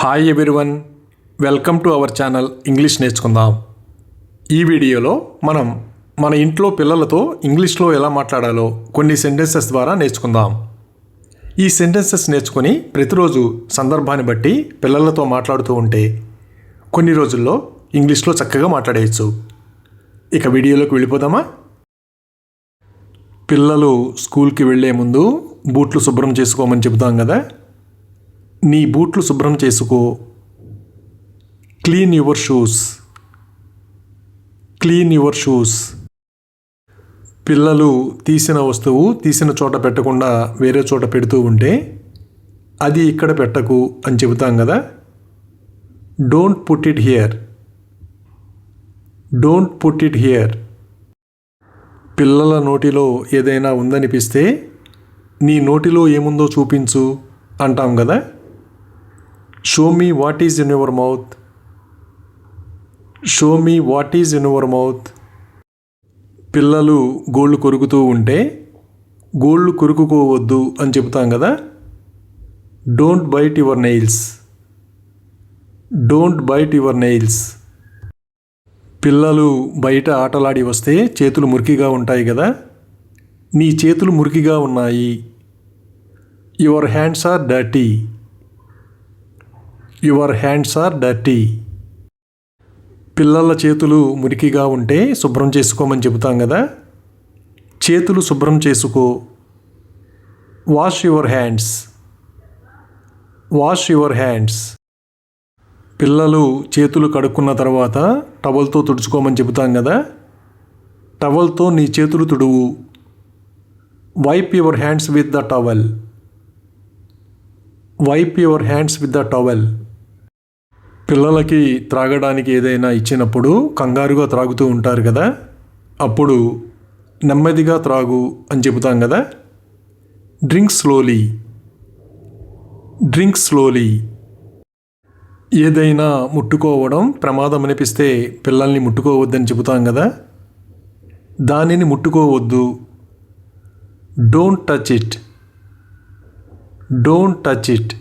Hi everyone, welcome to our channel English నేర్చుకుందాం. ఈ వీడియోలో మనం మన ఇంట్లో పిల్లలతో ఇంగ్లీష్లో ఎలా మాట్లాడాలో కొన్ని సెంటెన్సెస్ ద్వారా నేర్చుకుందాం. ఈ సెంటెన్సెస్ నేర్చుకొని ప్రతిరోజు సందర్భాన్ని బట్టి పిల్లలతో మాట్లాడుతూ ఉంటే కొన్ని రోజుల్లో ఇంగ్లీష్లో చక్కగా మాట్లాడేయచ్చు. ఇక వీడియోలోకి వెళ్ళిపోదామా? పిల్లలు స్కూల్కి వెళ్ళే ముందు బూట్లు శుభ్రం చేసుకోమని చెబుతాం కదా. నీ బూట్లు శుభ్రం చేసుకో. Clean your shoes. Clean your shoes. పిల్లలు తీసిన వస్తువు తీసిన చోట పెట్టకుండా వేరే చోట పెడుతూ ఉంటే అది ఇక్కడ పెట్టకు అని చెబుతాం కదా. Don't put it here. Don't put it here. పిల్లల నోటిలో ఏదైనా ఉందనిపిస్తే నీ నోటిలో ఏముందో చూపించు అంటాం కదా. Show me what is in your mouth. Show me what is in your mouth. పిల్లలు గోళ్ళు కొరుకుతూ ఉంటే గోళ్ళు కొరుకుకోవద్దు అని చెబుతాం కదా. Don't byte your nails. Don't byte your nails. పిల్లలు బయట ఆటలాడి వస్తే చేతులు మురికిగా ఉంటాయి కదా. నీ చేతులు మురికిగా ఉన్నాయి. Your hands are dirty. Your hands are dirty. పిల్లల చేతులు మురికిగా ఉంటే శుభ్రం చేసుకోమని చెబుతాం కదా. చేతులు శుభ్రం చేసుకో. Wash your hands. Wash your hands. పిల్లలు చేతులు కడుక్కున్న తర్వాత టవల్తో తుడుచుకోమని చెబుతాం కదా. టవల్తో నీ చేతులు తుడువు. Wipe your hands with the towel. Wipe your hands with the towel. పిల్లలకి త్రాగడానికి ఏదైనా ఇచ్చినప్పుడు కంగారుగా త్రాగుతూ ఉంటారు కదా. అప్పుడు నెమ్మదిగా త్రాగు అని చెబుతాం కదా. Drink slowly. Drink slowly. ఏదైనా ముట్టుకోవడం ప్రమాదం అనిపిస్తే పిల్లల్ని ముట్టుకోవద్దని చెబుతాం కదా. దానిని ముట్టుకోవద్దు. Don't touch it. Don't touch it.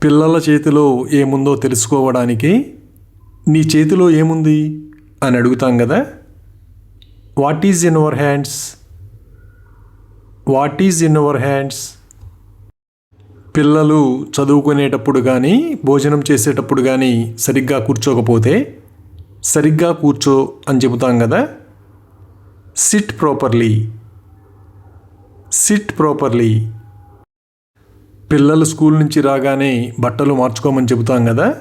పిల్లల చేతిలో ఏముందో తెలుసుకోవడానికి నీ చేతిలో ఏముంది అని అడుగుతాం కదా. What is in your hands. What is in your hands. పిల్లలు చదువుకునేటప్పుడు కానీ భోజనం చేసేటప్పుడు కానీ సరిగ్గా కూర్చోకపోతే సరిగ్గా కూర్చో అని చెబుతాం కదా. SIT properly. SIT properly. పిల్లలు స్కూల్ నుంచి రాగానే బట్టలు మార్చుకోమని చెబుతాం కదా.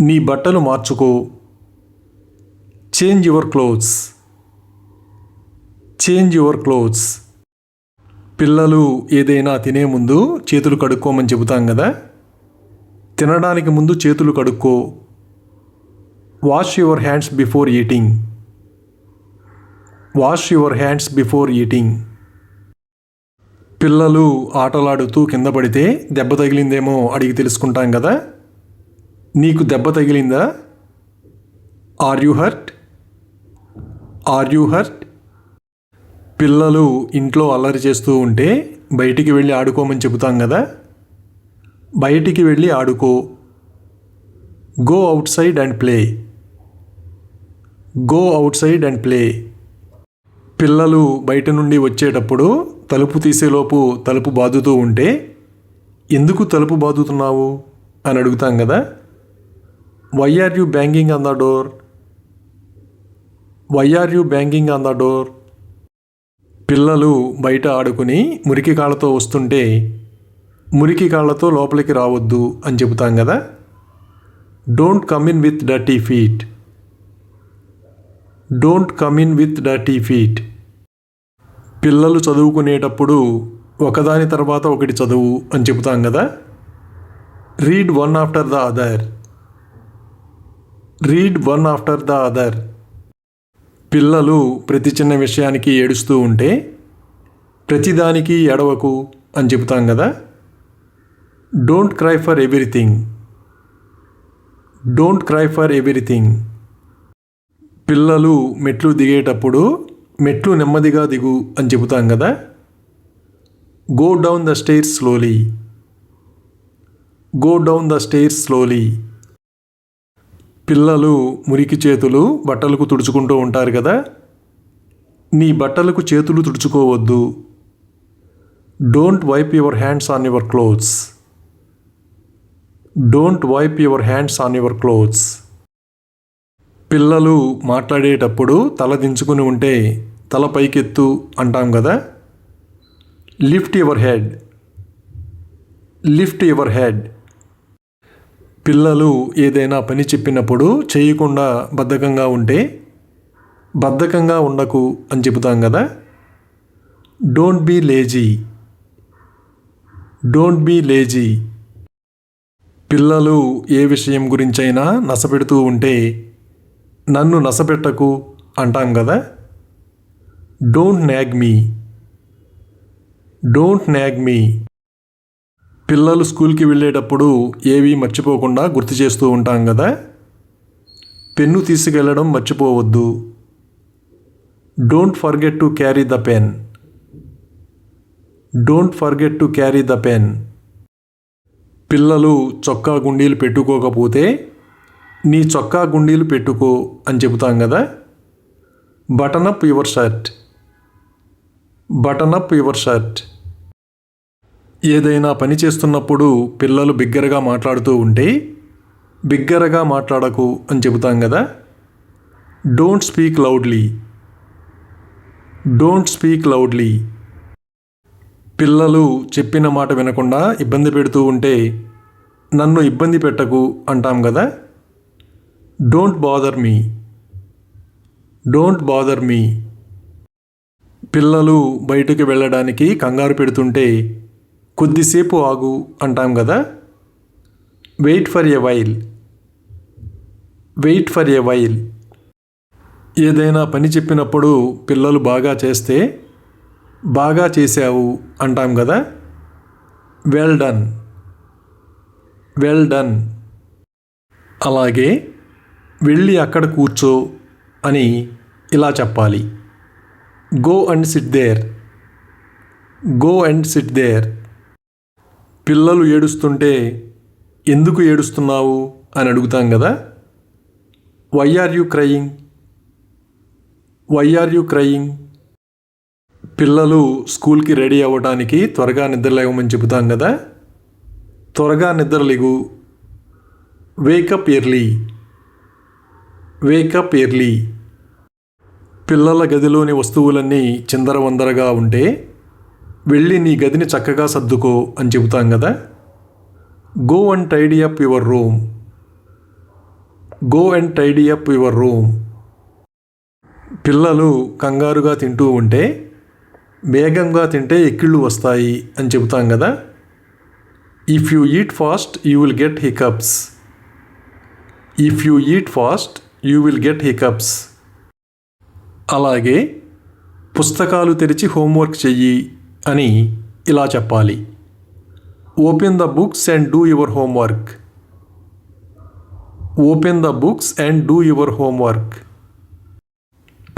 నీ బట్టలు మార్చుకో. Change your clothes. Change your clothes. పిల్లలు ఏదైనా తినే ముందు చేతులు కడుక్కోమని చెబుతాం కదా. తినడానికి ముందు చేతులు కడుక్కో. Wash your hands before eating. Wash your hands before eating. పిల్లలు ఆటలాడుతూ కింద పడితే దెబ్బ తగిలిందేమో అడిగి తెలుసుకుంటాం కదా. నీకు దెబ్బ తగిలిందా? Are you hurt. Are you hurt. పిల్లలు ఇంట్లో అల్లరి చేస్తూ ఉంటే బయటికి వెళ్ళి ఆడుకోమని చెబుతాం కదా. బయటికి వెళ్ళి ఆడుకో. Go out side and play. Go out side and play. పిల్లలు బయట నుండి వచ్చేటప్పుడు తలుపు తీసేలోపు తలుపు బాదుతూ ఉంటే ఎందుకు తలుపు బాదుతున్నావు అని అడుగుతాం కదా. Why are you banging on the door. Why are you banging on the door. పిల్లలు బయట ఆడుకుని మురికి కాళ్ళతో వస్తుంటే మురికి కాళ్ళతో లోపలికి రావద్దు అని చెబుతాం కదా. Don't come in with dirty feet. Don't come in with dirty feet. పిల్లలు చదువుకునేటప్పుడు ఒకదాని తర్వాత ఒకటి చదువు అని చెబుతాం కదా. Read one after the other. Read one after the other. పిల్లలు ప్రతి చిన్న విషయానికి ఏడుస్తూ ఉంటే ప్రతిదానికి ఏడవకు అని చెబుతాం కదా. Don't cry for everything. Don't cry for everything. పిల్లలు మెట్లు దిగేటప్పుడు మెట్లు నెమ్మదిగా దిగు అని చెబుతాం కదా. Go down the stairs slowly. Go down the stairs slowly. పిల్లలు మురికి చేతులు బట్టలకు తుడుచుకుంటూ ఉంటారు కదా, నీ బట్టలకు చేతులు తుడుచుకోవద్దు. Don't wipe your hands on your clothes. Don't wipe your hands on your clothes. పిల్లలు మాట్లాడేటప్పుడు తల దించుకుని ఉంటే తల పైకెత్తు అంటాం కదా, lift your head. Lift your head. పిల్లలు ఏదైనా పని చెప్పినప్పుడు చేయకుండా బద్ధకంగా ఉంటే బద్ధకంగా ఉండకు అని చెబుతాం కదా, don't be lazy. Don't be lazy. పిల్లలు ఏ విషయం గురించైనా నసపెడుతూ ఉంటే నన్ను నసపెట్టకు అంటాం కదా, don't nag me. Don't nag me. పిల్లలు స్కూల్కి వెళ్ళేటప్పుడు ఏవి మర్చిపోకుండా గుర్తు చేస్తూ ఉంటాం కదా, పెన్ను తీసుకెళ్ళడం మర్చిపోవద్దు. Don't forget to carry the pen. Don't forget to carry the pen. పిల్లలు చొక్కా గుండీలు పెట్టుకోకపోతే నీ చొక్కా గుండీలు పెట్టుకో అని చెబుతాం కదా, button up your shirt. Button up your shirt. ఏదైనా పని చేస్తున్నప్పుడు పిల్లలు బిగ్గరగా మాట్లాడుతూ ఉంటే బిగ్గరగా మాట్లాడకు అని చెబుతాం కదా, don't speak loudly. Don't speak loudly. పిల్లలు చెప్పిన మాట వినకుండా ఇబ్బంది పెడుతూ ఉంటే నన్ను ఇబ్బంది పెట్టకు అంటాం కదా, don't bother me. Don't bother me. పిల్లలు బయటికి వెళ్ళడానికి కంగారు పెడుతుంటే కొద్దిసేపు ఆగు అంటాం కదా, wait for a while. Wait for a while. ఏదైనా పని చెప్పినప్పుడు పిల్లలు బాగా చేస్తే బాగా చేశావు అంటాం కదా, వెల్ డన్. Well done. అలాగే వెళ్ళి అక్కడ కూర్చో అని ఇలా చెప్పాలి, go and sit there. Go and sit there. పిల్లలు ఏడుస్తుంటే ఎందుకు ఏడుస్తున్నావు అని అడుగుతాం కదా, why are you crying. Why are you crying. పిల్లలు స్కూల్కి రెడీ అవ్వడానికి త్వరగా నిద్రలేవమని చెబుతాం కదా, త్వరగా నిద్రలేగు. Wake up early. Wake up early. పిల్లల గదిలోని వస్తువులన్నీ చిందరవందరగా ఉంటే వెళ్ళి నీ గదిని చక్కగా సర్దుకో అని చెబుతాం కదా, go and tidy up your room. Go and tidy up your room. పిల్లలు కంగారుగా తింటూ ఉంటే వేగంగా తింటే ఎక్కిళ్ళు వస్తాయి అని చెబుతాం కదా, if you eat fast you will get hiccups. If you eat fast you will get hiccups. అలాగే పుస్తకాలు తెరిచి హోంవర్క్ చెయ్యి అని ఇలా చెప్పాలి, open the books and do your homework. Open the books and do your homework.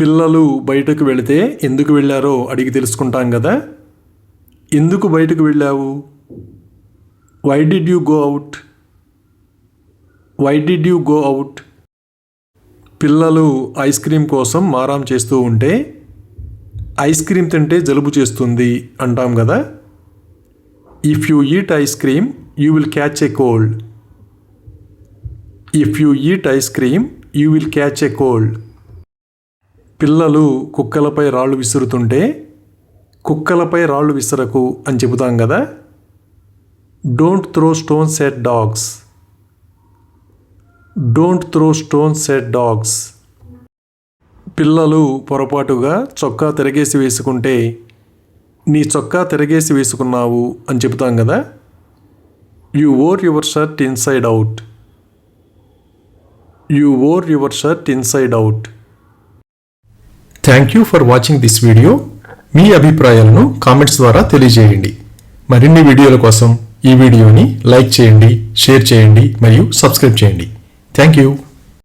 పిల్లలు బయటకు వెళితే ఎందుకు వెళ్ళారో అడిగి తెలుసుకుంటాం కదా, ఎందుకు బయటకు వెళ్ళావు. Why did you go out. Why did you go out. పిల్లలు ఐస్ క్రీమ్ కోసం మారాం చేస్తూ ఉంటే ఐస్ క్రీమ్ తింటే జలుబు చేస్తుంది అంటాం కదా, if you eat ice cream you will catch a cold. If you eat ice cream you will catch a cold. పిల్లలు కుక్కలపై రాళ్ళు విసురుతుంటే కుక్కలపై రాళ్ళు విసరకు అని చెబుతాం కదా, don't throw stones at dogs. Don't throw stones at dogs. పిల్లలు పొరపాటుగా చొక్కా తిరగేసి వేసుకుంటే నీ చొక్కా తిరగేసి వేసుకున్నావు అని చెబుతాం కదా, you wore your shirt inside out. You wore your shirt inside out. Thank you for watching this video. మీ అభిప్రాయాలను కామెంట్స్ ద్వారా తెలియజేయండి. మరిన్ని వీడియోల కోసం ఈ వీడియోని లైక్ చేయండి, షేర్ చేయండి మరియు సబ్స్క్రైబ్ చేయండి. Thank you.